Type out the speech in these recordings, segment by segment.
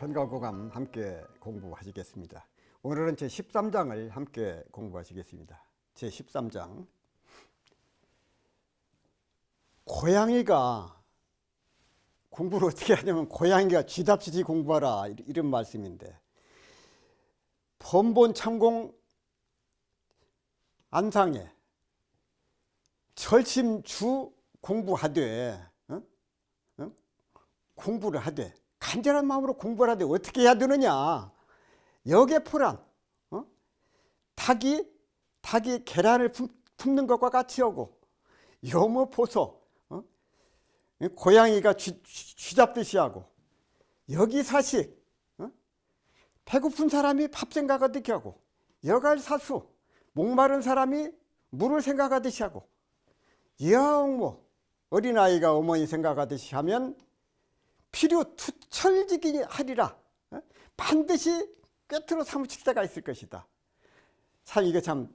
전가고감 함께 공부하시겠습니다. 오늘은 제 13장을 함께 공부하시겠습니다. 제 13장. 고양이가 공부를 어떻게 하냐면 고양이가 쥐답시지 공부하라 이런 말씀인데, 번본 참공 안상에 절심주 공부하되 공부를 하되 간절한 마음으로 공부를 하되 어떻게 해야 되느냐. 역에포란 닭이 계란을 품는 것과 같이 하고, 여모포소 고양이가 쥐 잡듯이 하고, 여기사식 배고픈 사람이 밥 생각하듯이 하고, 여갈사수 목마른 사람이 물을 생각하듯이 하고, 여학모 어린아이가 어머니 생각하듯이 하면 필요투철지기 하리라. 반드시 꿰뚫어 사무칠 때가 있을 것이다. 참 이게 참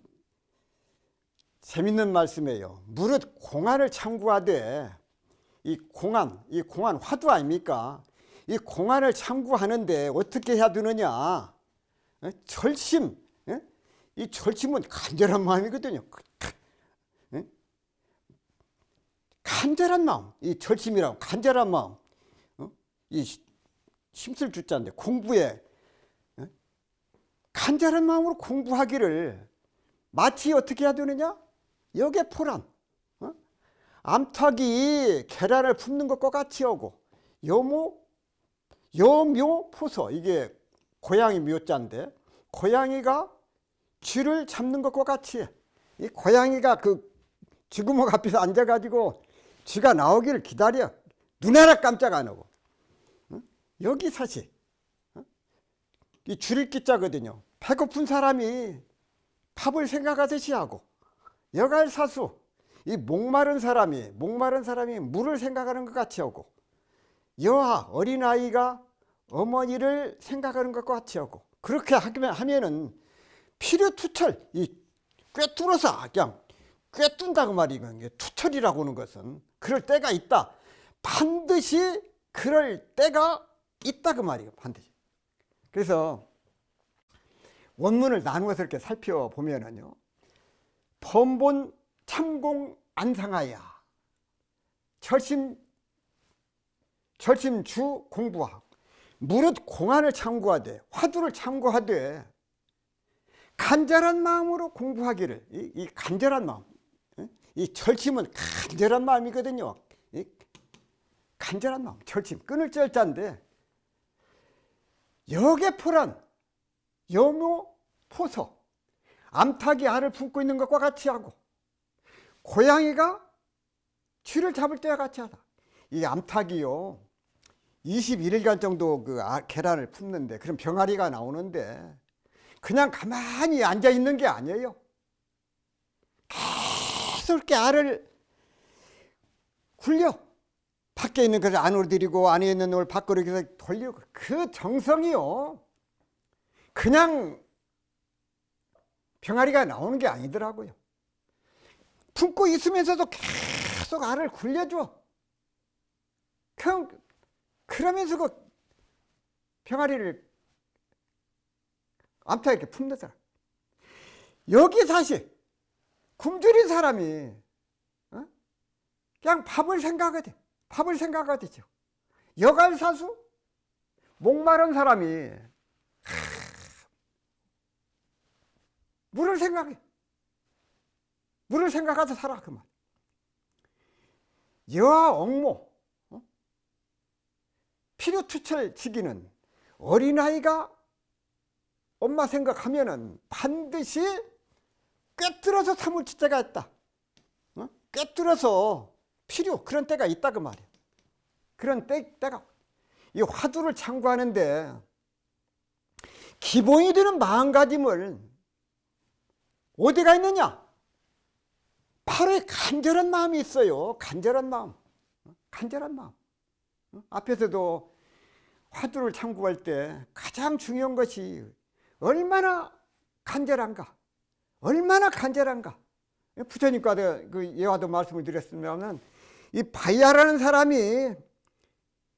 재밌는 말씀이에요. 무릇 공안을 참구하되, 이 공안 화두 아닙니까? 이 공안을 참구하는데 어떻게 해야 되느냐. 절심, 이 절심은 간절한 마음이거든요. 간절한 마음, 이 절심이라고 간절한 마음. 이 심쓸 주자인데 공부에 간절한 마음으로 공부하기를 마치 어떻게 해야 되느냐? 역에포란 암탉이 계란을 품는 것과 같이 하고, 여묘포소 이게 고양이 묘자인데, 고양이가 쥐를 잡는 것과 같이 해. 이 고양이가 그 쥐구멍 앞에서 앉아가지고 쥐가 나오기를 기다려. 눈 하나 깜짝 안 하고. 여기 사실 이 줄일 기자거든요. 배고픈 사람이 밥을 생각하듯이 하고, 여갈사수 이 목마른 사람이 물을 생각하는 것 같이 하고, 여아 어린아이가 어머니를 생각하는 것과 같이 하고, 그렇게 하면은 필요투철 이 꿰뚫어서 그냥 꿰뚫다고 말이거든요. 투철이라고 하는 것은 그럴 때가 있다. 반드시 그럴 때가 있다 그 말이에요. 반드시. 그래서 원문을 나누어서 이렇게 살펴보면은요, 번본 참공 안상하야 절심주 공부하고, 무릇 공안을 참고하되 화두를 참고하되 간절한 마음으로 공부하기를. 이 간절한 마음, 이 절심은 간절한 마음이거든요. 간절한 마음, 절심, 끊을 절자인데, 역에포란 여묘포소 암탉이 알을 품고 있는 것과 같이 하고, 고양이가 쥐를 잡을 때와 같이 하다. 이 암탉이요 21일간 정도 그 계란을 품는데, 그럼 병아리가 나오는데 그냥 가만히 앉아 있는 게 아니에요. 계속 이렇게 알을 굴려. 밖에 있는 것을 안으로 들이고 안에 있는 걸 밖으로 돌리고, 그 정성이요 그냥 병아리가 나오는 게 아니더라고요. 품고 있으면서도 계속 알을 굴려줘. 그러면서 그 병아리를 암탉에게 품는다. 여기 사실 굶주린 사람이 그냥 밥을 생각하듯이, 여갈사수 목마른 사람이 물을 생각하서 살아 그 말. 여아 옥모 필요투철지기는 어린아이가 엄마 생각하면은 반드시 꿰뚫어서 사물칠 때가 있다. 꿰뚫어서 그런 때가 있다 그 말이에요. 그런 때가 이 화두를 참고하는데 기본이 되는 마음가짐을 어디가 있느냐? 바로 간절한 마음이 있어요. 간절한 마음. 앞에서도 화두를 참고할 때 가장 중요한 것이 얼마나 간절한가. 부처님과 그 예화도 말씀을 드렸으면, 이 바야라는 사람이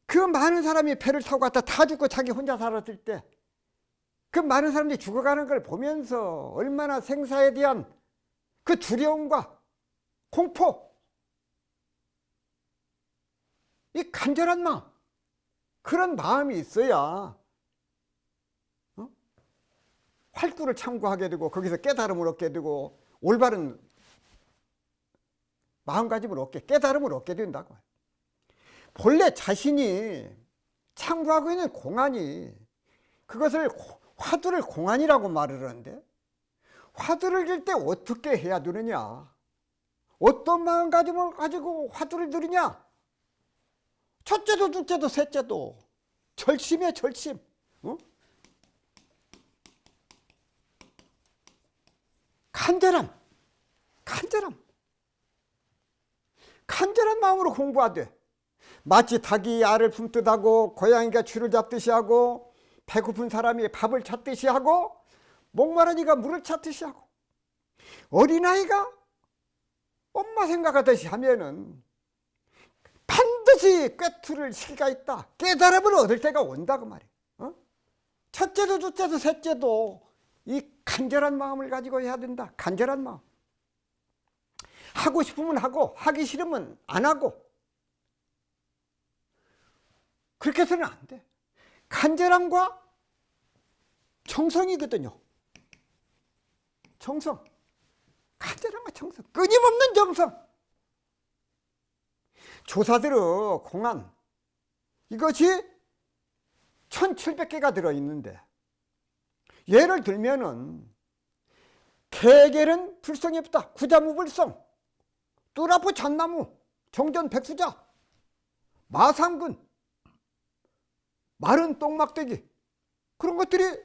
그 많은 사람이 배를 타고 갔다 다 죽고 자기 혼자 살았을 때 그 많은 사람들이 죽어가는 걸 보면서 얼마나 생사에 대한 그 두려움과 공포, 이 간절한 마음, 그런 마음이 있어야 활구를 참고하게 되고 거기서 깨달음을 얻게 되고 올바른 마음가짐을 얻게, 깨달음을 얻게 된다고. 본래 자신이 참고하고 있는 공안이, 그것을 화두를 공안이라고 말을 하는데, 화두를 들 때 어떻게 해야 되느냐, 어떤 마음가짐을 가지고 화두를 들으냐. 첫째도 둘째도 셋째도 절심이야, 절심. 간절함, 간절한 마음으로 공부하되, 마치 닭이 알을 품듯 하고 고양이가 쥐를 잡듯이 하고 배고픈 사람이 밥을 찾듯이 하고 목마른 이가 물을 찾듯이 하고 어린아이가 엄마 생각하듯이 하면은 반드시 꿰뚫을 시기가 있다, 깨달음을 얻을 때가 온다고 말이에요. 첫째도 둘째도 셋째도 이 간절한 마음을 가지고 해야 된다. 간절한 마음. 하고 싶으면 하고 하기 싫으면 안 하고, 그렇게 해서는 안 돼. 간절함과 정성이거든요. 정성. 간절함과 정성. 끊임없는 정성. 조사들의 공안, 이것이 1700개가 들어있는데, 예를 들면은 개겔은 불성이 없다, 구자무불성, 뚜라프 잣나무, 정전백수자, 마상근, 마른 똥막대기, 그런 것들이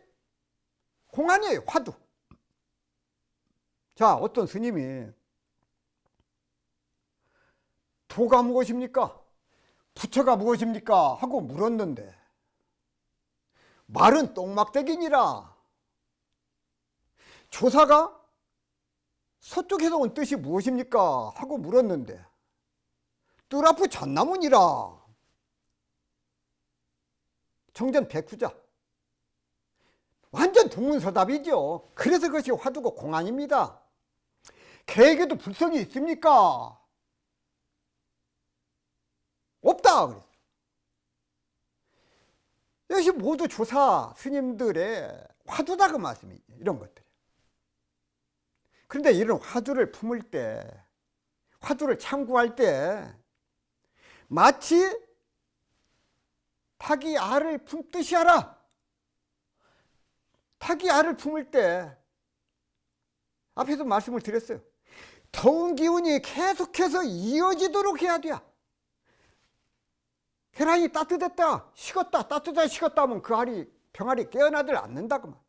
공안이에요. 화두. 자, 어떤 스님이 도가 무엇입니까? 부처가 무엇입니까? 하고 물었는데, 마른 똥막대기니라. 조사가 서쪽에서 온 뜻이 무엇입니까? 하고 물었는데, 뚜라프 잣나무니라. 정전 백수자. 완전 동문서답이죠. 그래서 그것이 화두고 공안입니다. 개에게도 불성이 있습니까? 없다 그랬어요. 이것이 모두 조사 스님들의 화두다 그 말씀이죠. 이런 것들. 그런데 이런 화두를 품을 때, 화두를 참고할 때 마치 닭이 알을 품듯이 하라. 닭이 알을 품을 때 앞에서 말씀을 드렸어요. 더운 기운이 계속해서 이어지도록 해야 돼. 계란이 따뜻했다 식었다, 따뜻하다 식었다 하면 그 알이, 병알이 깨어나들 않는다고 말.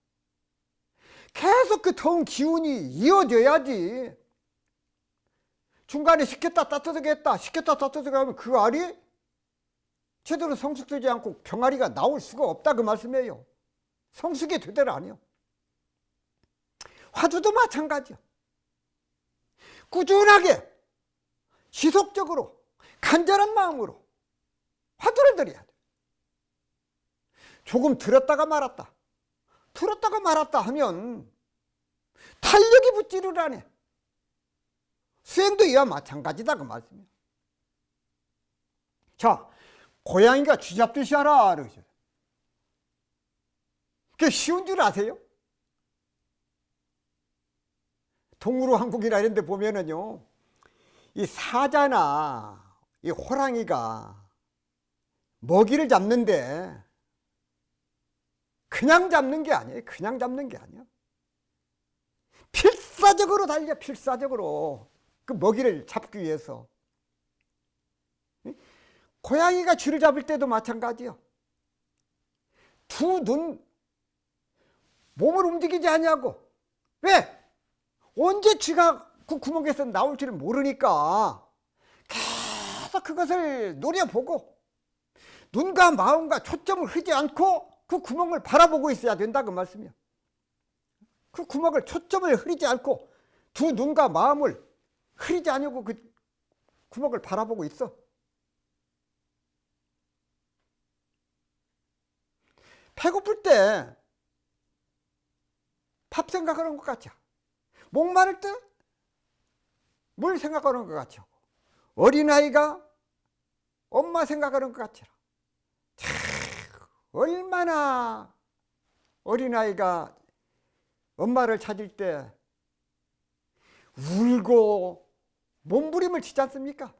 계속 그 더운 기운이 이어져야지. 중간에 식혔다 따뜻하게 했다, 식혔다 따뜻하게 하면 그 알이 제대로 성숙되지 않고 병아리가 나올 수가 없다 그 말씀이에요. 성숙이 되대로 아니요. 화두도 마찬가지요. 꾸준하게 지속적으로 간절한 마음으로 화두를 드려야 돼. 조금 들었다가 말았다, 들었다가 말았다 하면 탄력이 붙지를 않아. 수행도 이와 마찬가지다 그 말씀이에요. 자, 고양이가 쥐 잡듯이 하라 그러죠. 그게 쉬운 줄 아세요? 동물왕국이나 이런 데 보면은요, 이 사자나 이 호랑이가 먹이를 잡는데 그냥 잡는 게 아니에요. 그냥 잡는 게 아니야. 필사적으로 달려, 필사적으로 그 먹이를 잡기 위해서. 고양이가 쥐를 잡을 때도 마찬가지요. 두 눈, 몸을 움직이지 않냐고. 왜? 언제 쥐가 그 구멍에서 나올지를 모르니까 계속 그것을 노려보고 눈과 마음과 초점을 흐리지 않고 그 구멍을 바라보고 있어야 된다 그 말씀이야. 그 구멍을, 초점을 흐리지 않고 두 눈과 마음을 흐리지 않고 그 구멍을 바라보고 있어. 배고플 때 밥 생각하는 것 같죠. 목마를 때 물 생각하는 것 같죠. 어린아이가 엄마 생각하는 것 같죠. 참 얼마나 어린아이가 엄마를 찾을 때 울고 몸부림을 치지 않습니까?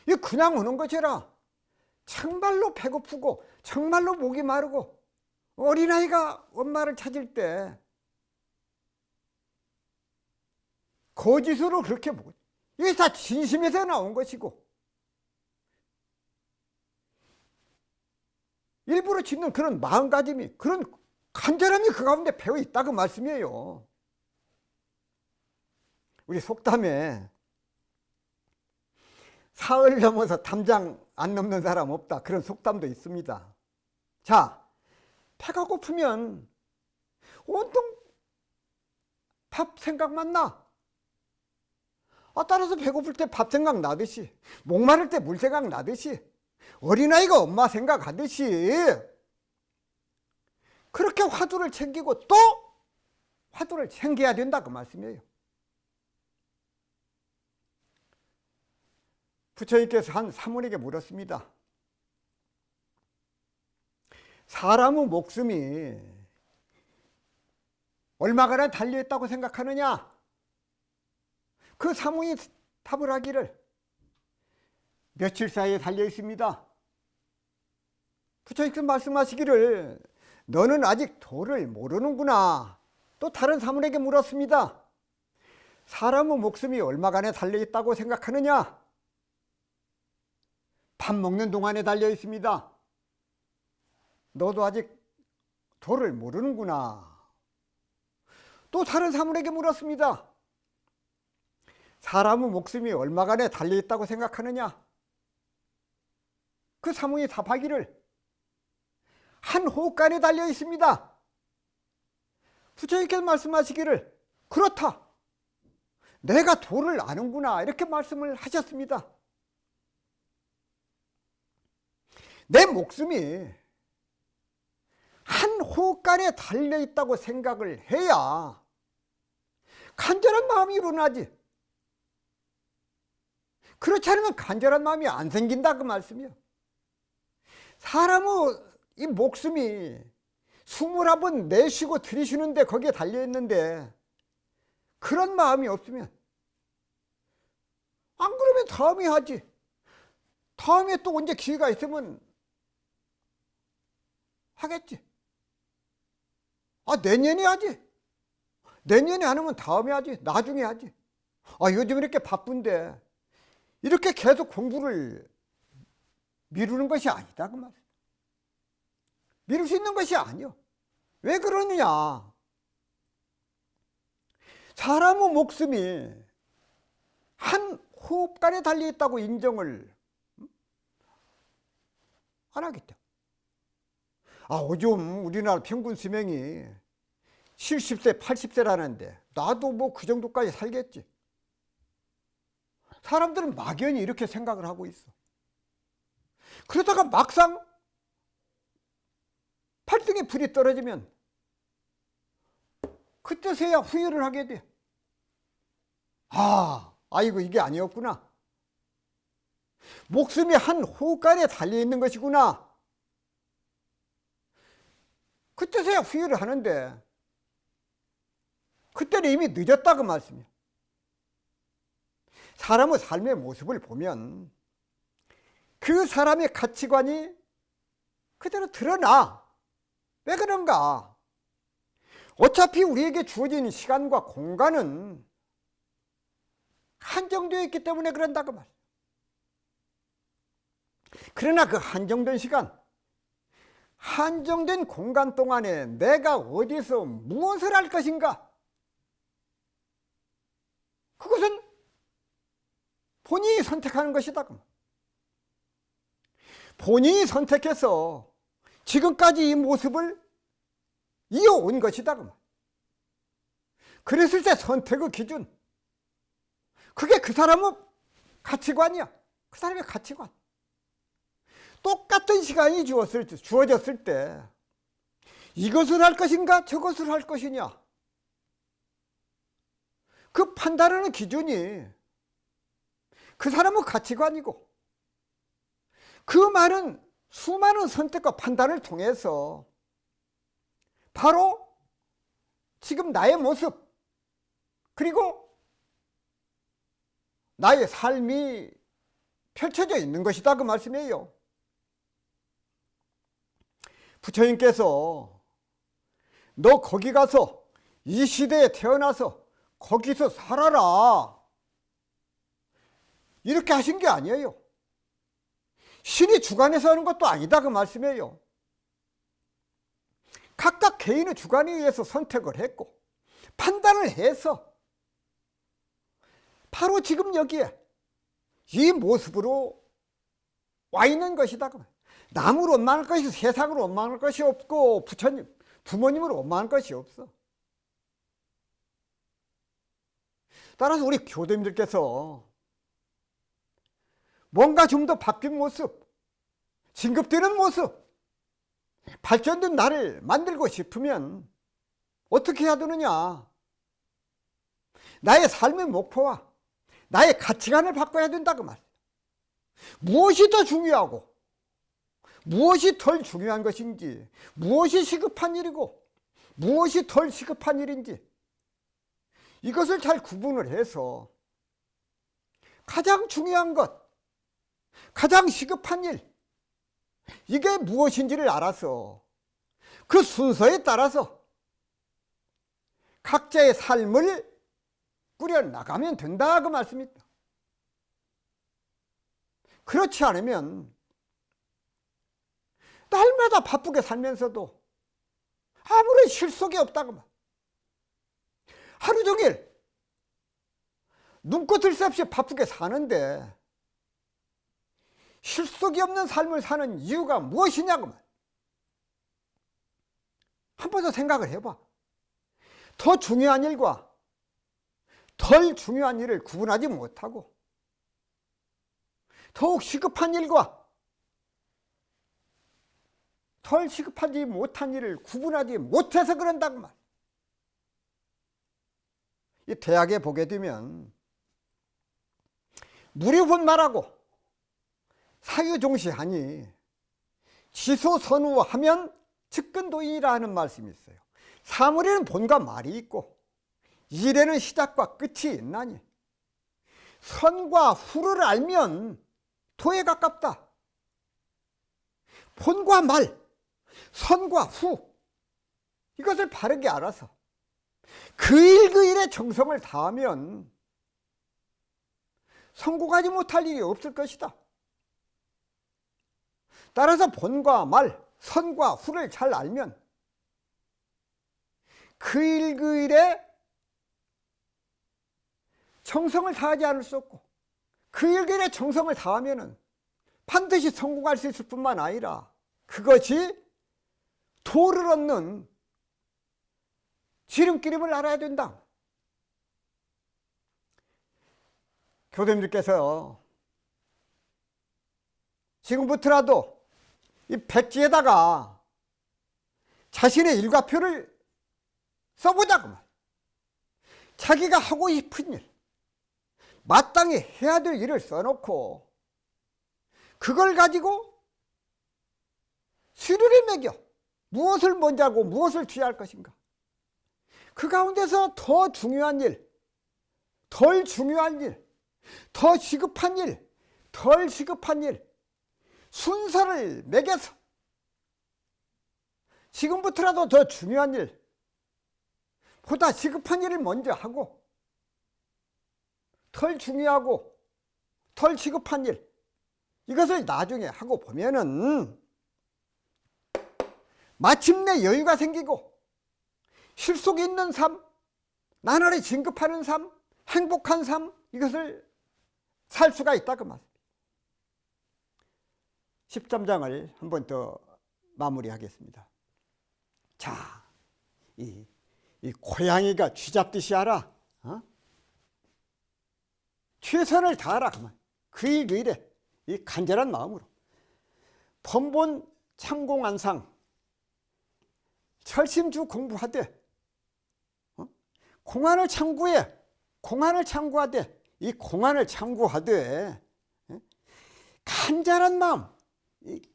이거 그냥 오는 것이 아니라 정말로 배고프고 정말로 목이 마르고 어린아이가 엄마를 찾을 때 거짓으로 그렇게 보고, 이게 다 진심에서 나온 것이고 일부러 짓는 그런 마음가짐이, 그런 간절함이 그 가운데 배어 있다고 말씀이에요. 우리 속담에 사흘 넘어서 담장 안 넘는 사람 없다, 그런 속담도 있습니다. 자, 배가 고프면 온통 밥 생각만 나. 따라서 배고플 때 밥 생각 나듯이, 목마를 때 물 생각 나듯이, 어린아이가 엄마 생각하듯이 그렇게 화두를 챙기고 또 화두를 챙겨야 된다, 그 말씀이에요. 부처님께서 한 사문에게 물었습니다. 사람의 목숨이 얼마가나 달려있다고 생각하느냐? 그 사문이 답을 하기를 며칠 사이에 달려있습니다. 부처님께서 말씀하시기를 너는 아직 도를 모르는구나. 또 다른 사문에게 물었습니다. 사람의 목숨이 얼마간에 달려있다고 생각하느냐? 밥 먹는 동안에 달려있습니다. 너도 아직 도를 모르는구나. 또 다른 사문에게 물었습니다. 사람의 목숨이 얼마간에 달려있다고 생각하느냐? 그 사문이 답하기를 한 호흡간에 달려있습니다. 부처님께서 말씀하시기를 그렇다, 내가 도를 아는구나, 이렇게 말씀을 하셨습니다. 내 목숨이 한 호흡간에 달려있다고 생각을 해야 간절한 마음이 일어나지. 그렇지 않으면 간절한 마음이 안 생긴다, 그 말씀이요. 사람의 이 목숨이 숨을 한번 내쉬고 들이쉬는데 거기에 달려있는데 그런 마음이 없으면, 안 그러면 다음에 하지. 다음에 또 언제 기회가 있으면 하겠지. 내년에 하지. 내년에 안 하면 다음에 하지. 나중에 하지. 요즘 이렇게 바쁜데 이렇게 계속 공부를 미루는 것이 아니다, 그 말이야. 미룰 수 있는 것이 아니요. 왜 그러느냐? 사람의 목숨이 한 호흡간에 달려있다고 인정을 안 하기 때문에. 요즘 우리나라 평균 수명이 70세, 80세라는데 나도 뭐 그 정도까지 살겠지. 사람들은 막연히 이렇게 생각을 하고 있어. 그러다가 막상 팔등에 불이 떨어지면 그때서야 후회를 하게 돼. 아이고 이게 아니었구나. 목숨이 한 호흡간에 달려있는 것이구나. 그때서야 후회를 하는데 그때는 이미 늦었다, 그 말씀이야. 사람의 삶의 모습을 보면 그 사람의 가치관이 그대로 드러나. 왜 그런가? 어차피 우리에게 주어진 시간과 공간은 한정되어 있기 때문에 그런다고 말이야. 그러나 그 한정된 시간, 한정된 공간 동안에 내가 어디서 무엇을 할 것인가? 그것은 본인이 선택하는 것이다. 본인이 선택해서 지금까지 이 모습을 이어온 것이다. 그랬을 때 선택의 기준, 그게 그 사람의 가치관이야. 그 사람의 가치관. 똑같은 시간이 주어졌을 때 이것을 할 것인가 저것을 할 것이냐, 그 판단하는 기준이 그 사람의 가치관이고, 그 많은 수많은 선택과 판단을 통해서 바로 지금 나의 모습, 그리고 나의 삶이 펼쳐져 있는 것이다, 그 말씀이에요. 부처님께서 너 거기 가서 이 시대에 태어나서 거기서 살아라, 이렇게 하신 게 아니에요. 신이 주관해서 하는 것도 아니다, 그 말씀이에요. 각각 개인의 주관에 의해서 선택을 했고 판단을 해서 바로 지금 여기에 이 모습으로 와 있는 것이다. 남으로 원망할 것이, 세상으로 원망할 것이 없고, 부모님으로 원망할 것이 없어. 따라서 우리 교도님들께서 뭔가 좀 더 바뀐 모습, 진급되는 모습, 발전된 나를 만들고 싶으면 어떻게 해야 되느냐? 나의 삶의 목표와 나의 가치관을 바꿔야 된다, 그 말. 무엇이 더 중요하고 무엇이 덜 중요한 것인지, 무엇이 시급한 일이고 무엇이 덜 시급한 일인지, 이것을 잘 구분을 해서 가장 중요한 것, 가장 시급한 일, 이게 무엇인지를 알아서 그 순서에 따라서 각자의 삶을 꾸려나가면 된다, 그 말씀입니다. 그렇지 않으면 날마다 바쁘게 살면서도 아무런 실속이 없다고 말. 하루 종일 눈꽃 들 새 없이 바쁘게 사는데 실속이 없는 삶을 사는 이유가 무엇이냐고 말. 한 번 더 생각을 해봐. 더 중요한 일과 덜 중요한 일을 구분하지 못하고 더욱 시급한 일과 덜 시급하지 못한 일을 구분하지 못해서 그런다고 말. 이 대학에 보게 되면 무리분말하고 사유종시하니 지소선우하면 측근도인이라 하는 말씀이 있어요. 사물에는 본과 말이 있고 일에는 시작과 끝이 있나니 선과 후를 알면 도에 가깝다. 본과 말, 선과 후, 이것을 바르게 알아서 그 일 그 일에 정성을 다하면 성공하지 못할 일이 없을 것이다. 따라서 본과 말, 선과 후를 잘 알면 그 일 그 일에 정성을 다하지 않을 수 없고, 그 일 그 일에 정성을 다하면 반드시 성공할 수 있을 뿐만 아니라 그것이 도를 얻는 지름길임을 알아야 된다. 교도님들께서 지금부터라도 이 백지에다가 자신의 일과표를 써보자고 말. 자기가 하고 싶은 일, 마땅히 해야 될 일을 써놓고 그걸 가지고 수리를 매겨 무엇을 먼저 하고 무엇을 뒤에 할 것인가. 그 가운데서 더 중요한 일, 덜 중요한 일, 더 시급한 일, 덜 시급한 일, 순서를 매겨서 지금부터라도 더 중요한 일, 보다 시급한 일을 먼저 하고 덜 중요하고 덜 시급한 일, 이것을 나중에 하고 보면은 마침내 여유가 생기고 실속이 있는 삶, 나날이 진급하는 삶, 행복한 삶, 이것을 살 수가 있다, 그 말입니다. 13장을 한 번 더 마무리하겠습니다. 자, 이 고양이가 쥐 잡듯이 하라. 최선을 다하라. 그만. 그 일 그 일에 이 간절한 마음으로 번본 참공안상 철심주 공부하되 공안을 참고해. 공안을 참고하되 이 공안을 참고하되 간절한 마음,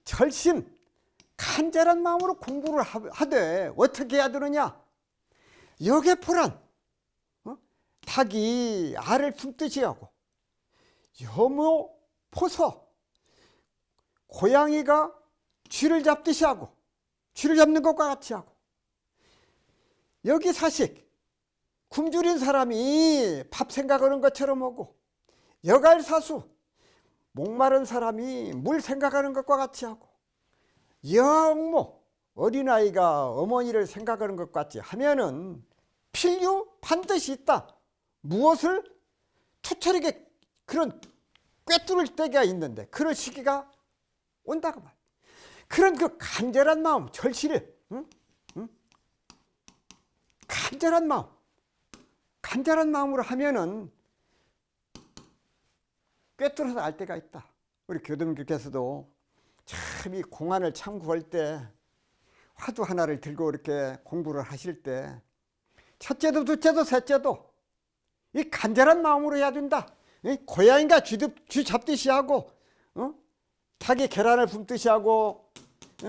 절심, 간절한 마음으로 공부를 하되 어떻게 해야 되느냐? 역에포란 닭이 알을 품듯이 하고 여모 포서 고양이가 쥐를 잡듯이 하고 쥐를 잡는 것과 같이 하고 여기 사식 굶주린 사람이 밥 생각하는 것처럼 하고 여갈사수 목마른 사람이 물 생각하는 것과 같이 하고 영모 어린아이가 어머니를 생각하는 것 같이 하면은 필요 반드시 있다. 무엇을 투철하게 그런 꿰뚫을 때가 있는데 그런 시기가 온다고 말. 그런 그 간절한 마음, 절실을 간절한 마음으로 하면은 꿰뚫어서 알 때가 있다. 우리 교도님께서도 참 이 공안을 참고할 때 화두 하나를 들고 이렇게 공부를 하실 때 첫째도 둘째도 셋째도 이 간절한 마음으로 해야 된다. 고양이가 쥐 잡듯이 하고 닭이 계란을 품듯이 하고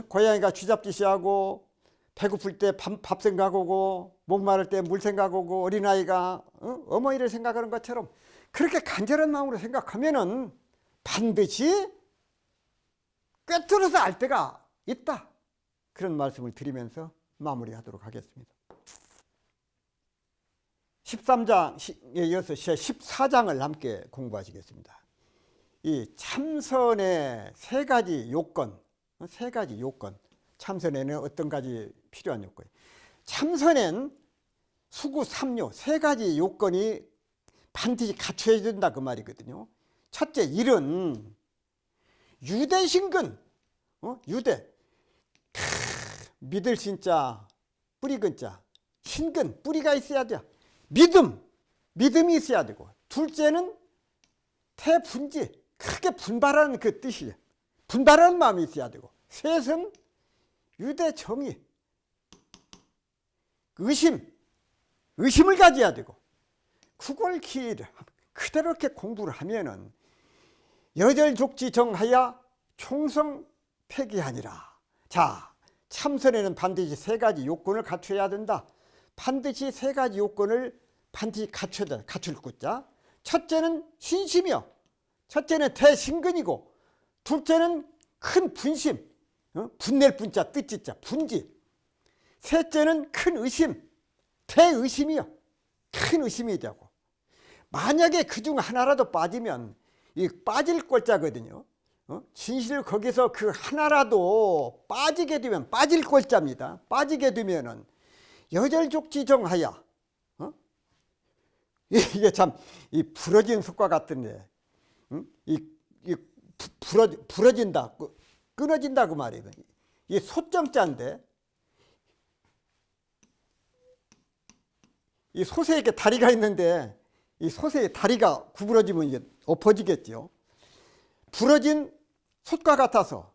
고양이가 쥐 잡듯이 하고 배고플 때 밥 생각하고 목마를 때 물 생각하고 어린아이가 어머니를 생각하는 것처럼 그렇게 간절한 마음으로 생각하면은 반드시 꿰뚫어서 알 때가 있다. 그런 말씀을 드리면서 마무리하도록 하겠습니다. 13장에 이어서 14장을 함께 공부하시겠습니다. 이 참선의 세 가지 요건, 참선에는 어떤 가지 필요한 요건. 참선엔 수구 삼요 세 가지 요건이 반드시 갖춰야 된다 그 말이거든요. 첫째, 일은 유대신근, 유대, 믿을 신자, 뿌리 근자, 신근, 뿌리가 있어야 돼. 믿음이 있어야 되고, 둘째는 태분지, 크게 분발하는 그 뜻이에요. 분발하는 마음이 있어야 되고, 셋은 유대정의, 의심을 가져야 되고, 그걸 기를 그대로 이렇게 공부를 하면은 여절족지정하야 총성폐기하니라. 자, 참선에는 반드시 세 가지 요건을 갖춰야 된다. 반드시 세 가지 요건을 반드시 갖춰야 된다. 갖출 것자. 첫째는 신심이요. 첫째는 대신근이고, 둘째는 큰 분심, 분낼 분자 뜻지자 분지. 셋째는 큰 의심, 대의심이요. 큰 의심이 되고, 만약에 그중 하나라도 빠지면 이 빠질 꼴자거든요. 진실 거기서 그 하나라도 빠지게 되면 빠질 꼴자입니다. 빠지게 되면은 여절족지정하야 이게 참 이 부러진 흙과 같은데 부러진다 끊어진다 그 말이에요. 이 소점자인데 이 솥에게 다리가 있는데 이 솥의 다리가 구부러지면 이제 엎어지겠죠. 부러진 솥과 같아서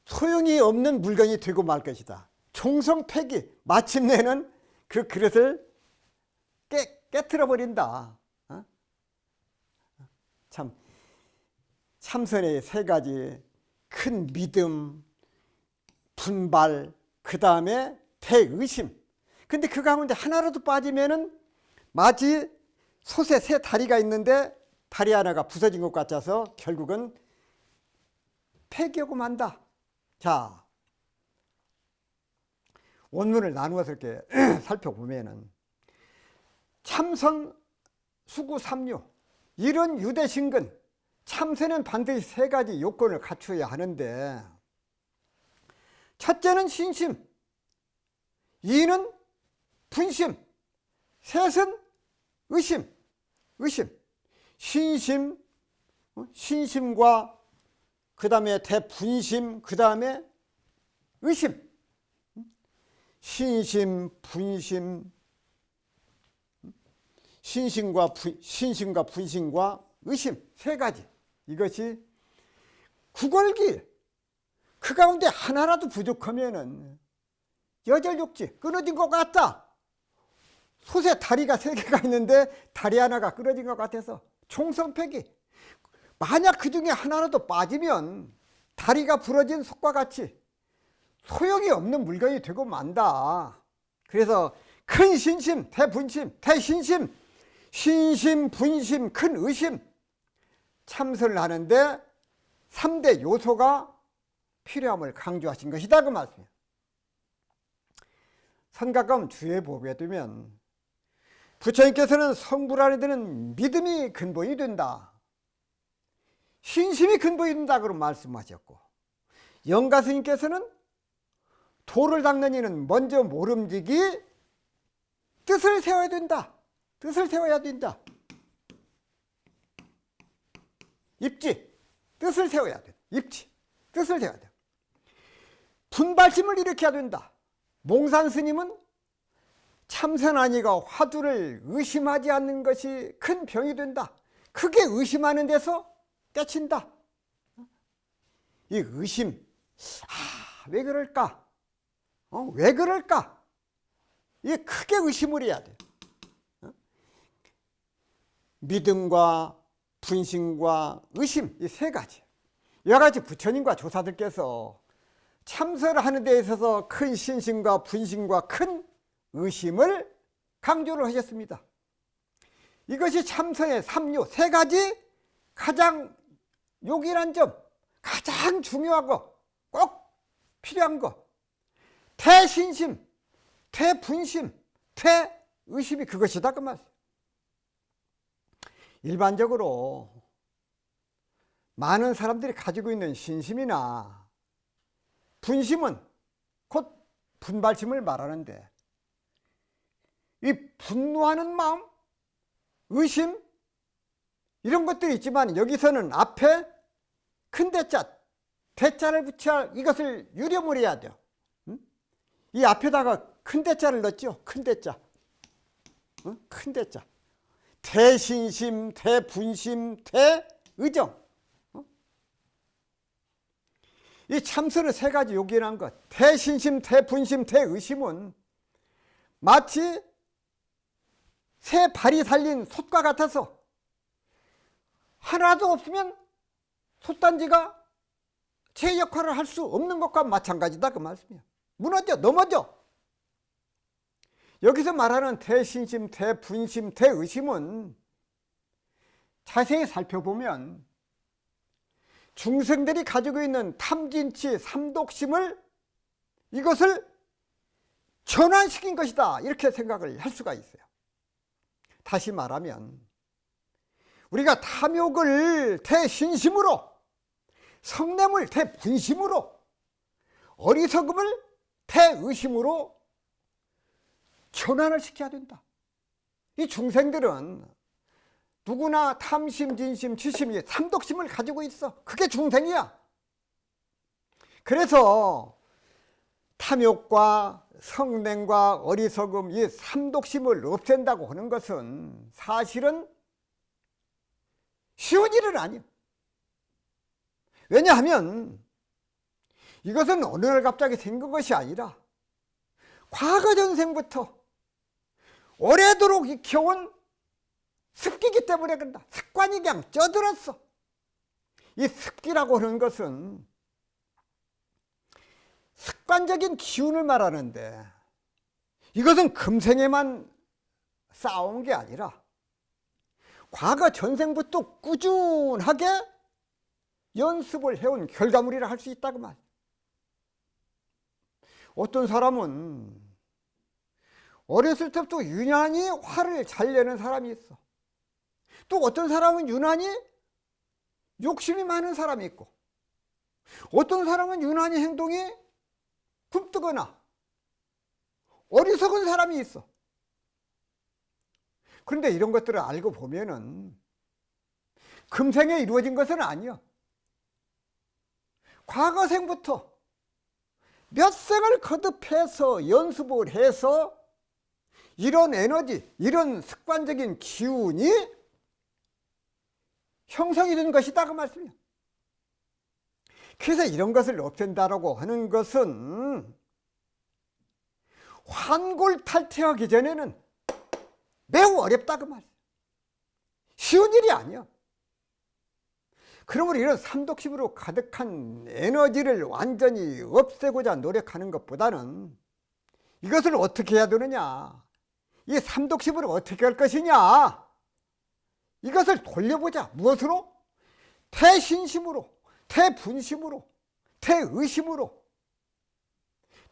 소용이 없는 물건이 되고 말 것이다. 총성폐기, 마침내는 그 그릇을 깨트려 버린다. 참선의 세 가지 큰 믿음, 분발, 그 다음에 대의심. 근데 그 가운데 하나라도 빠지면은 마치 솥에 세 다리가 있는데 다리 하나가 부서진 것 같아서 결국은 폐기하고 만다. 자, 원문을 나누어서 이렇게 살펴보면은 참선, 수구, 삼류 이런 유대신근 참선은 반드시 세 가지 요건을 갖춰야 하는데 첫째는 신심, 이는 분심, 셋은 의심. 신심과 그 다음에 대분심, 그 다음에 의심. 신심, 분심, 신심과 분심과 의심 세 가지. 이것이 구걸기. 그 가운데 하나라도 부족하면은 여절육지 끊어진 것 같다. 솥에 다리가 3개가 있는데 다리 하나가 끊어진 것 같아서 총성폐기. 만약 그 중에 하나라도 빠지면 다리가 부러진 솥과 같이 소용이 없는 물건이 되고 만다. 그래서 큰 신심, 대분심, 대신심, 신심, 분심, 큰 의심, 참선을 하는데 3대 요소가 필요함을 강조하신 것이다 그 말씀이에요. 선각금 주에 보게 되면 부처님께서는 성불 안에 드는 믿음이 근본이 된다, 신심이 근본이 된다 그런 말씀하셨고, 영가스님께서는 도를 닦는 이는 먼저 모름지기 뜻을 세워야 된다. 뜻을 세워야 된다. 입지, 뜻을 세워야 돼. 입지, 뜻을 세워야 돼. 분발심을 일으켜야 된다. 몽산 스님은 참선하니가 화두를 의심하지 않는 것이 큰 병이 된다. 크게 의심하는 데서 깨친다. 이 의심, 왜 그럴까? 왜 그럴까? 이게 크게 의심을 해야 돼. 믿음과 분심과 의심, 이 3가지. 여러 가지 부처님과 조사들께서 참선을 하는 데 있어서 큰 신심과 분심과 큰 의심을 강조를 하셨습니다. 이것이 참선의 3요, 3가지 가장 요긴한 점, 가장 중요하고 꼭 필요한 것. 대신심, 대분심, 대의심이 그것이다 그 말이에요. 일반적으로 많은 사람들이 가지고 있는 신심이나 분심은 곧 분발심을 말하는데, 이 분노하는 마음, 의심, 이런 것들이 있지만 여기서는 앞에 큰 대자, 대자를 붙여 이것을 유념을 해야 돼요. 이 앞에다가 큰 대자를 넣었죠. 큰 대자. 큰 대자. 대신심, 대분심, 대의정. 이 참선의 3가지 요긴한 것, 대신심, 대분심, 대의심은 마치 새 발이 달린 솥과 같아서 하나도 없으면 솥단지가 제 역할을 할 수 없는 것과 마찬가지다 그 말씀이에요. 무너져, 넘어져. 여기서 말하는 대신심, 대분심, 대의심은 자세히 살펴보면 중생들이 가지고 있는 탐진치, 삼독심을, 이것을 전환시킨 것이다, 이렇게 생각을 할 수가 있어요. 다시 말하면 우리가 탐욕을 대신심으로, 성냄을 대분심으로, 어리석음을 대의심으로 전환을 시켜야 된다. 이 중생들은 누구나 탐심, 진심, 치심이 삼독심을 가지고 있어. 그게 중생이야. 그래서 탐욕과 성냄과 어리석음, 이 삼독심을 없앤다고 하는 것은 사실은 쉬운 일은 아니야. 왜냐하면 이것은 어느 날 갑자기 생긴 것이 아니라 과거 전생부터 오래도록 익혀온 습기이기 때문에 그런다. 습관이 그냥 쪄들었어. 이 습기라고 하는 것은 습관적인 기운을 말하는데, 이것은 금생에만 쌓아온 게 아니라 과거 전생부터 꾸준하게 연습을 해온 결과물이라 할 수 있다고 말. 어떤 사람은 어렸을 때부터 유난히 화를 잘 내는 사람이 있어. 또 어떤 사람은 유난히 욕심이 많은 사람이 있고, 어떤 사람은 유난히 행동이 굼뜨거나 어리석은 사람이 있어. 그런데 이런 것들을 알고 보면은 금생에 이루어진 것은 아니야. 과거생부터 몇 생을 거듭해서 연습을 해서 이런 에너지, 이런 습관적인 기운이 형성이 된 것이다 그 말씀이야. 그래서 이런 것을 없앤다라고 하는 것은 환골탈태하기 전에는 매우 어렵다 그 말이에요. 쉬운 일이 아니야. 그러므로 이런 삼독심으로 가득한 에너지를 완전히 없애고자 노력하는 것보다는 이것을 어떻게 해야 되느냐, 이 삼독심으로 어떻게 할 것이냐, 이것을 돌려보자. 무엇으로? 태신심으로, 태분심으로, 태의심으로.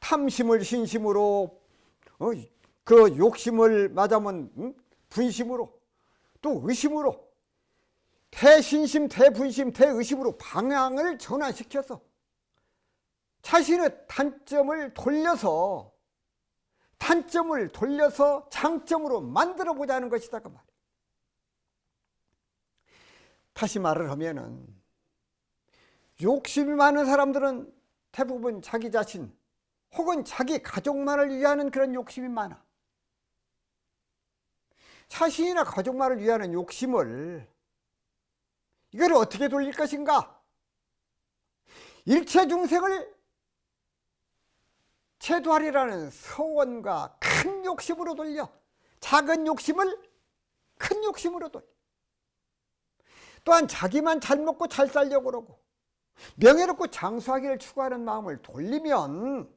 탐심을 신심으로, 그 욕심을 맞으면 분심으로, 또 의심으로, 태신심, 태분심, 태의심으로 방향을 전환시켜서 자신의 단점을 돌려서 장점으로 만들어 보자는 것이다 그 말이에요. 다시 말을 하면은 욕심이 많은 사람들은 대부분 자기 자신 혹은 자기 가족만을 위하는 그런 욕심이 많아. 자신이나 가족만을 위하는 욕심을 이걸 어떻게 돌릴 것인가? 일체 중생을 제도하리라는 서원과 큰 욕심으로 돌려 작은 욕심을 큰 욕심으로 돌려. 또한 자기만 잘 먹고 잘 살려고 그러고 명예롭고 장수하기를 추구하는 마음을 돌리면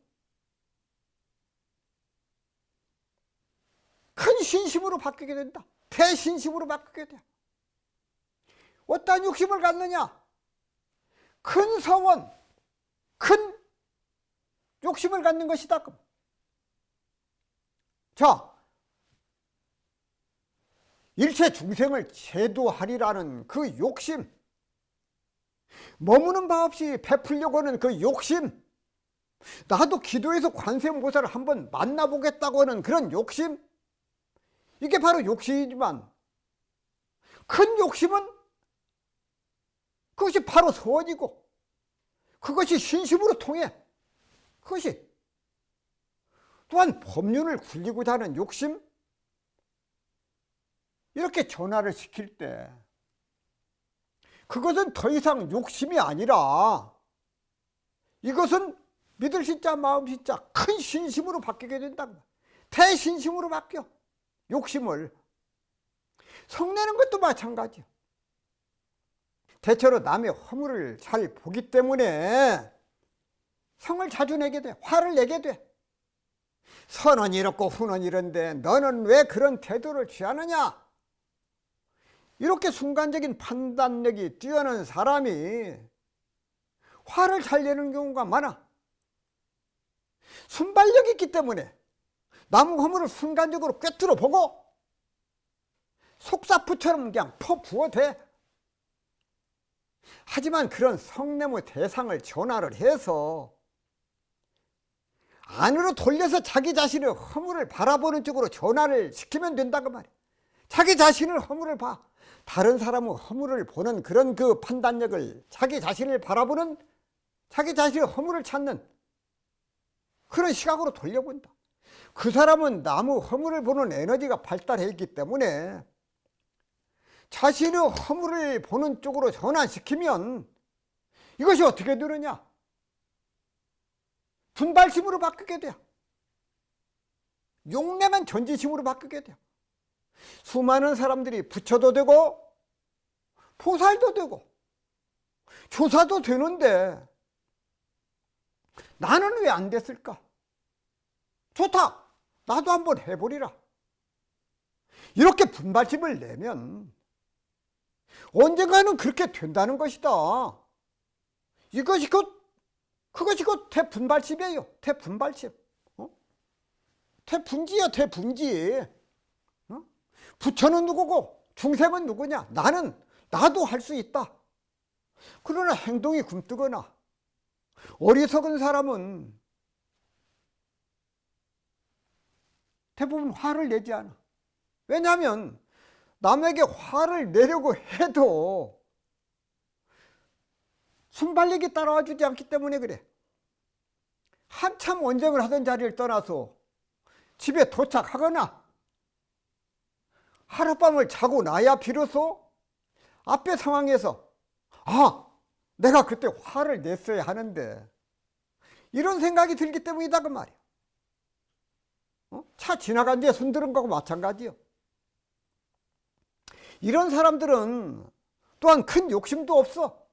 큰 신심으로 바뀌게 된다. 대신심으로 바뀌게 돼. 어떠한 욕심을 갖느냐? 큰 서원, 큰 욕심을 갖는 것이다. 자, 일체 중생을 제도하리라는 그 욕심, 머무는 바 없이 베풀려고 하는 그 욕심, 나도 기도해서 관세음보살을 한번 만나보겠다고 하는 그런 욕심, 이게 바로 욕심이지만 큰 욕심은 그것이 바로 서원이고 그것이 신심으로 통해. 그것이 또한 법륜을 굴리고자 하는 욕심, 이렇게 전화를 시킬 때 그것은 더 이상 욕심이 아니라 이것은 믿을 신자 마음 신자 큰 신심으로 바뀌게 된다. 대신심으로 바뀌어. 욕심을. 성내는 것도 마찬가지야. 대체로 남의 허물을 잘 보기 때문에 성을 자주 내게 돼. 화를 내게 돼. 선은 이렇고 후는 이런데 너는 왜 그런 태도를 취하느냐? 이렇게 순간적인 판단력이 뛰어난 사람이 화를 잘 내는 경우가 많아. 순발력이 있기 때문에 나무 허물을 순간적으로 꿰뚫어 보고 속사포처럼 그냥 퍼부어대. 하지만 그런 성내의 대상을 전화를 해서 안으로 돌려서 자기 자신의 허물을 바라보는 쪽으로 전환을 시키면 된다고 말이야. 자기 자신을 허물을 봐. 다른 사람의 허물을 보는 그런 그 판단력을 자기 자신을 바라보는, 자기 자신의 허물을 찾는 그런 시각으로 돌려본다. 그 사람은 나무 허물을 보는 에너지가 발달해 있기 때문에 자신의 허물을 보는 쪽으로 전환시키면 이것이 어떻게 되느냐? 분발심으로 바뀌게 돼요. 용맹한 전진심으로 바뀌게 돼요. 수많은 사람들이 부처도 되고 보살도 되고 조사도 되는데 나는 왜 안 됐을까? 좋다, 나도 한번 해보리라. 이렇게 분발심을 내면 언젠가는 그렇게 된다는 것이다. 그것이 곧 대분발심이에요. 대분발심. 대분지야, 대분지. 부처는 누구고 중생은 누구냐? 나도 할 수 있다. 그러나 행동이 굼뜨거나 어리석은 사람은 대부분 화를 내지 않아. 왜냐하면 남에게 화를 내려고 해도 순발력이 따라와 주지 않기 때문에 그래. 한참 원정을 하던 자리를 떠나서 집에 도착하거나 하룻밤을 자고 나야 비로소 앞에 상황에서 내가 그때 화를 냈어야 하는데, 이런 생각이 들기 때문이다 그 말이야. 차 지나간 뒤에 손드는 거하고 마찬가지요. 이런 사람들은 또한 큰 욕심도 없어.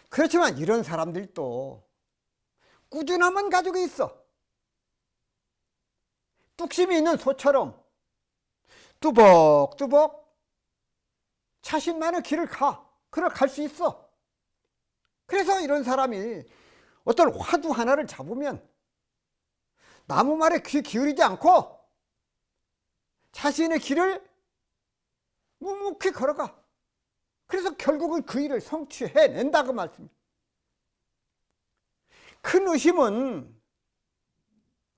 그렇지만 이런 사람들도 꾸준함은 가지고 있어. 뚝심이 있는 소처럼 뚜벅뚜벅 자신만의 길을 갈 수 있어. 그래서 이런 사람이 어떤 화두 하나를 잡으면 나무 말에 귀 기울이지 않고 자신의 길을 묵묵히 걸어가. 그래서 결국은 그 일을 성취해낸다 그 말씀입니다. 큰 의심은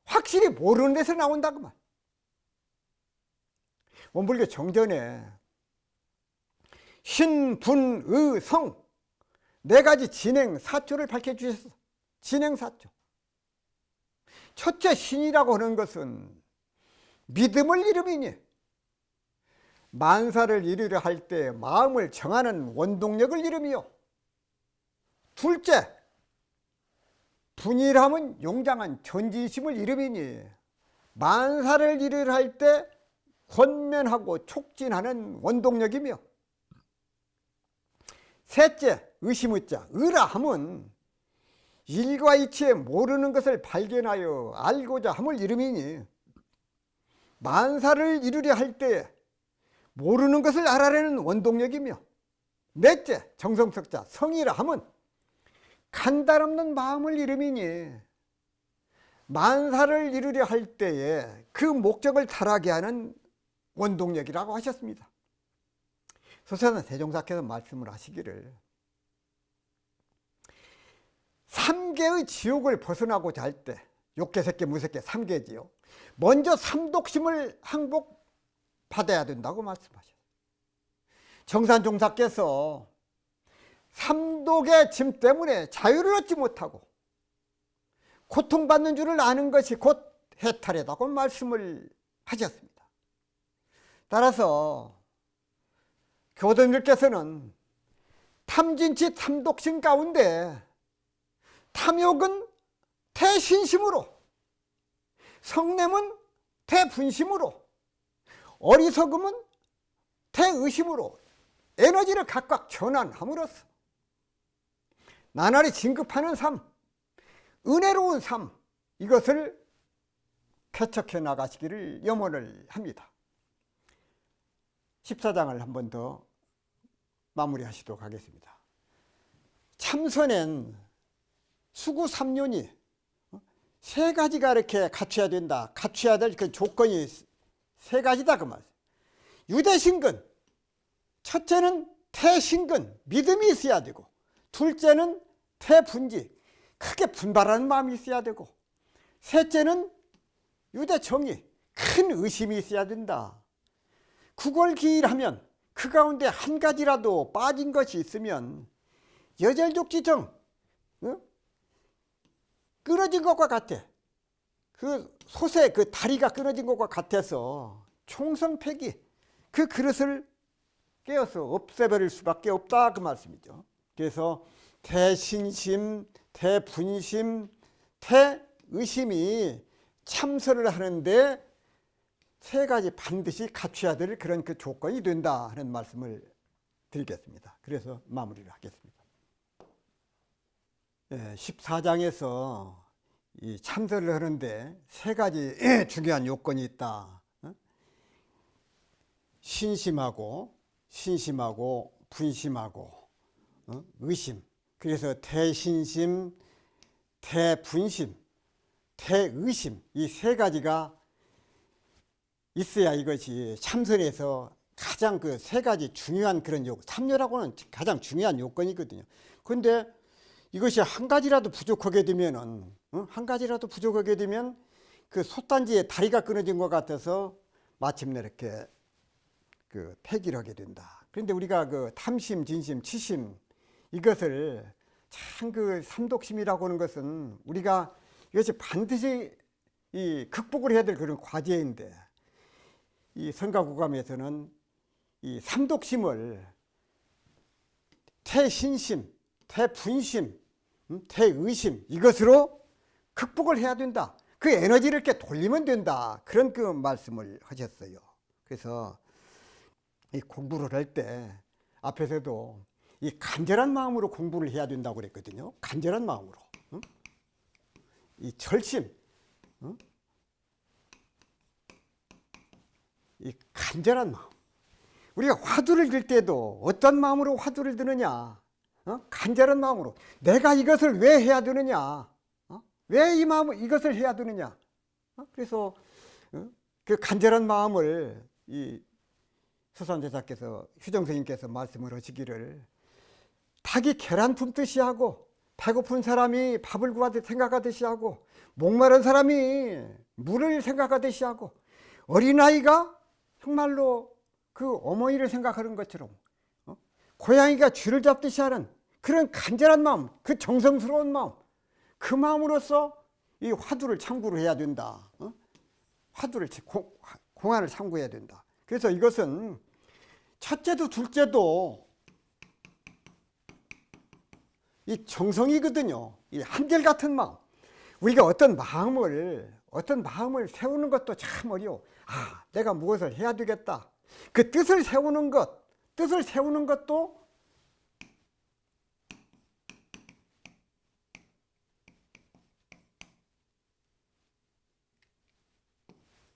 확실히 모르는 데서 나온다 그 말. 원불교 정전에 신, 분, 의, 성 네 가지 진행 사초를 밝혀주셨어. 진행 사초. 첫째, 신이라고 하는 것은 믿음을 이름이니 만사를 이루려 할 때 마음을 정하는 원동력을 이름이요. 둘째, 분일함은 용장한 전지심을 이름이니 만사를 이루려 할 때 권면하고 촉진하는 원동력이며, 셋째, 의심의 자, 의라 함은 일과 이치에 모르는 것을 발견하여 알고자 함을 이름이니 만사를 이루려 할 때 모르는 것을 알아내는 원동력이며, 넷째, 정성석자, 성이라 함은 간단없는 마음을 이름이니 만사를 이루려 할 때에 그 목적을 달하게 하는 원동력이라고 하셨습니다. 소사는 세종사께서 말씀을 하시기를 3계의 지옥을 벗어나고자 할 때, 욕계, 색계, 무색계 3계지요. 먼저 삼독심을 항복받아야 된다고 말씀하셨어요. 정산종사께서 삼독의 짐 때문에 자유를 얻지 못하고 고통받는 줄을 아는 것이 곧 해탈이라고 말씀을 하셨습니다. 따라서 교도님께서는 탐진치 삼독심 가운데 탐욕은 태신심으로, 성냄은 태분심으로, 어리석음은 태의심으로 에너지를 각각 전환함으로써 나날이 진급하는 삶, 은혜로운 삶, 이것을 개척해 나가시기를 염원을 합니다. 14장을 한 번 더 마무리하시도록 하겠습니다. 참선엔 수구 삼륜이 세 가지가 이렇게 갖춰야 된다. 갖춰야 될 그 조건이 세 가지다 그 말. 유대신근, 첫째는 태신근, 믿음이 있어야 되고, 둘째는 태분지, 크게 분발하는 마음이 있어야 되고, 셋째는 유대정의, 큰 의심이 있어야 된다. 구걸기일하면 그 가운데 한 가지라도 빠진 것이 있으면 여절족지정, 끊어진 것과 같아. 그 솥에 그 다리가 끊어진 것과 같아서 총성폐기, 그 그릇을 깨어서 없애버릴 수밖에 없다 그 말씀이죠. 그래서 태신심, 태분심, 태의심이 참선을 하는데 세 가지 반드시 갖춰야 될 그런 그 조건이 된다 하는 말씀을 드리겠습니다. 그래서 마무리를 하겠습니다. 14장에서 이 참선을 하는데 세 가지 중요한 요건이 있다. 신심하고 분심하고 의심. 그래서 태신심, 태분심, 태의심, 이 세 가지가 있어야 이것이 참선에서 가장 그 세 가지 중요한 그런 요건, 참여라고는 가장 중요한 요건이거든요. 그런데 이것이 한 가지라도 부족하게 되면은, 한 가지라도 부족하게 되면 그 솥단지에 다리가 끊어진 것 같아서 마침내 이렇게 그 폐기를 하게 된다. 그런데 우리가 그 탐심, 진심, 치심, 이것을 참 그 삼독심이라고 하는 것은 우리가 이것이 반드시 이 극복을 해야 될 그런 과제인데, 이 선가구감에서는 이 삼독심을 태신심, 태분심, 태의심 이것으로 극복을 해야 된다. 그 에너지를 이렇게 돌리면 된다. 그런 그 말씀을 하셨어요. 그래서 이 공부를 할 때 앞에서도 이 간절한 마음으로 공부를 해야 된다고 그랬거든요. 간절한 마음으로. 이 절심, 이 간절한 마음. 우리가 화두를 들 때도 어떤 마음으로 화두를 드느냐? 간절한 마음으로. 내가 이것을 왜 해야 되느냐? 왜 이 마음을 이것을 해야 되느냐? 그래서 그 간절한 마음을 이 수산제자께서 휴정스님께서 말씀을 하시기를 닭이 계란 품듯이 하고 배고픈 사람이 밥을 구하듯 생각하듯이 하고 목마른 사람이 물을 생각하듯이 하고 어린아이가 정말로 그 어머니를 생각하는 것처럼 고양이가 쥐를 잡듯이 하는 그런 간절한 마음, 그 정성스러운 마음, 그 마음으로서 이 화두를 참고를 해야 된다. 화두를 공안을 참고해야 된다. 그래서 이것은 첫째도 둘째도 이 정성이거든요. 이 한결같은 마음. 우리가 어떤 마음을 세우는 것도 참 어려워. 내가 무엇을 해야 되겠다. 그 뜻을 세우는 것도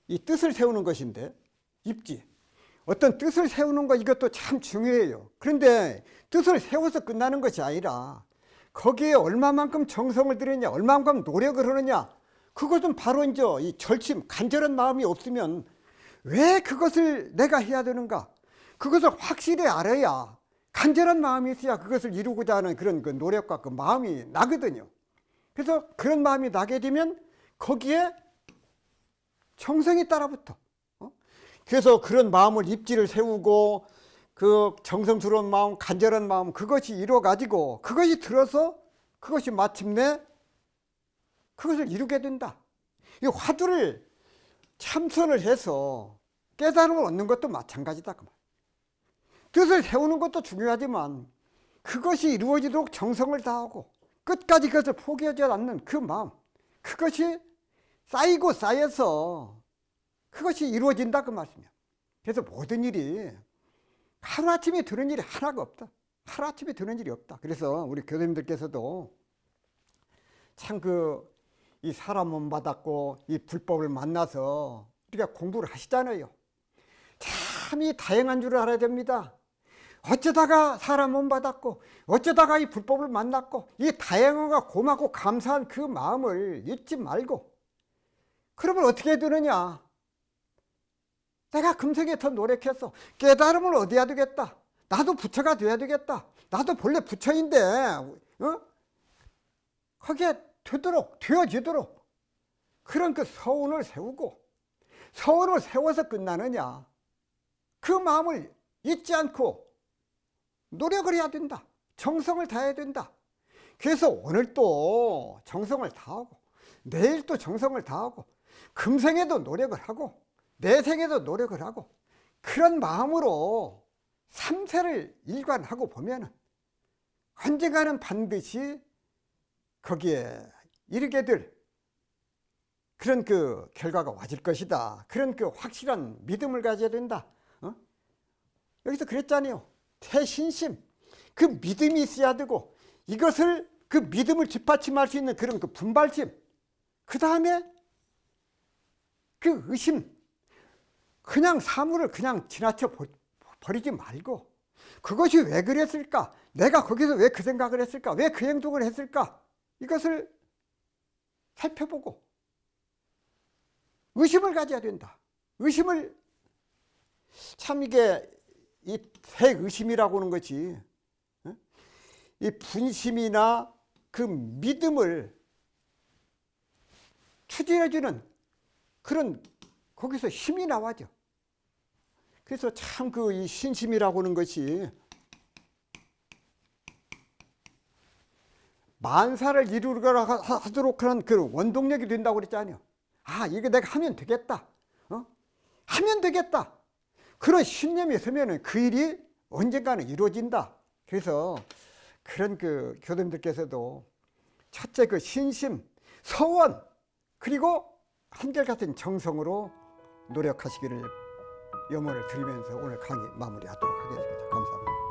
이 뜻을 세우는 것인데 입지. 어떤 뜻을 세우는 것 이것도 참 중요해요. 그런데 뜻을 세워서 끝나는 것이 아니라 거기에 얼마만큼 정성을 들이느냐, 얼마만큼 노력을 하느냐, 그것은 바로 이제 이 절심, 간절한 마음이 없으면 왜 그것을 내가 해야 되는가? 그것을 확실히 알아야 간절한 마음이 있어야 그것을 이루고자 하는 그런 그 노력과 그 마음이 나거든요. 그래서 그런 마음이 나게 되면 거기에 정성이 따라붙어. 그래서 그런 마음을 입지를 세우고 그 정성스러운 마음, 간절한 마음 그것이 이루어가지고 그것이 들어서 그것이 마침내 그것을 이루게 된다. 이 화두를 참선을 해서 깨달음을 얻는 것도 마찬가지다. 뜻을 세우는 것도 중요하지만 그것이 이루어지도록 정성을 다하고 끝까지 그것을 포기하지 않는 그 마음, 그것이 쌓이고 쌓여서 그것이 이루어진다 그 말씀이야. 그래서 모든 일이 하루아침에 되는 일이 하나가 없다. 하루아침에 되는 일이 없다. 그래서 우리 교수님들께서도 참 이 사람 몸 받았고 이 불법을 만나서 우리가 공부를 하시잖아요. 참 이 다양한 줄을 알아야 됩니다. 어쩌다가 사람 몸 받았고 어쩌다가 이 불법을 만났고 이 다양하고 고맙고 감사한 그 마음을 잊지 말고 그러면 어떻게 되느냐? 내가 금생에 더 노력해서 깨달음을 얻어야 되겠다. 나도 부처가 돼야 되겠다. 나도 본래 부처인데 거기에 되어지도록 그런 그 서운을 세우고 서운을 세워서 끝나느냐? 그 마음을 잊지 않고 노력을 해야 된다. 정성을 다해야 된다. 그래서 오늘 또 정성을 다하고 내일 또 정성을 다하고 금생에도 노력을 하고 내생에도 노력을 하고 그런 마음으로 3세를 일관하고 보면 언젠가는 반드시 거기에 이르게 될 그런 그 결과가 와질 것이다. 그런 그 확실한 믿음을 가져야 된다. 여기서 그랬잖아요. 태신심. 그 믿음이 있어야 되고 이것을 그 믿음을 뒷받침할 수 있는 그런 그 분발심. 그 다음에 그 의심. 그냥 사물을 그냥 지나쳐 버리지 말고 그것이 왜 그랬을까? 내가 거기서 왜 그 생각을 했을까? 왜 그 행동을 했을까? 이것을 살펴보고 의심을 가져야 된다. 의심을 참 이게 이 대의심이라고 하는 것이 이 분심이나 그 믿음을 추진해주는 그런 거기서 힘이 나와죠. 그래서 참 그 이 신심이라고 하는 것이 만사를 이루거나 하도록 하는 그 원동력이 된다고 그랬잖아요. 이거 내가 하면 되겠다. 하면 되겠다. 그런 신념이 있으면 그 일이 언젠가는 이루어진다. 그래서 그런 그 교도님들께서도 첫째 그 신심, 서원, 그리고 한결같은 정성으로 노력하시기를 염원을 드리면서 오늘 강의 마무리하도록 하겠습니다. 감사합니다.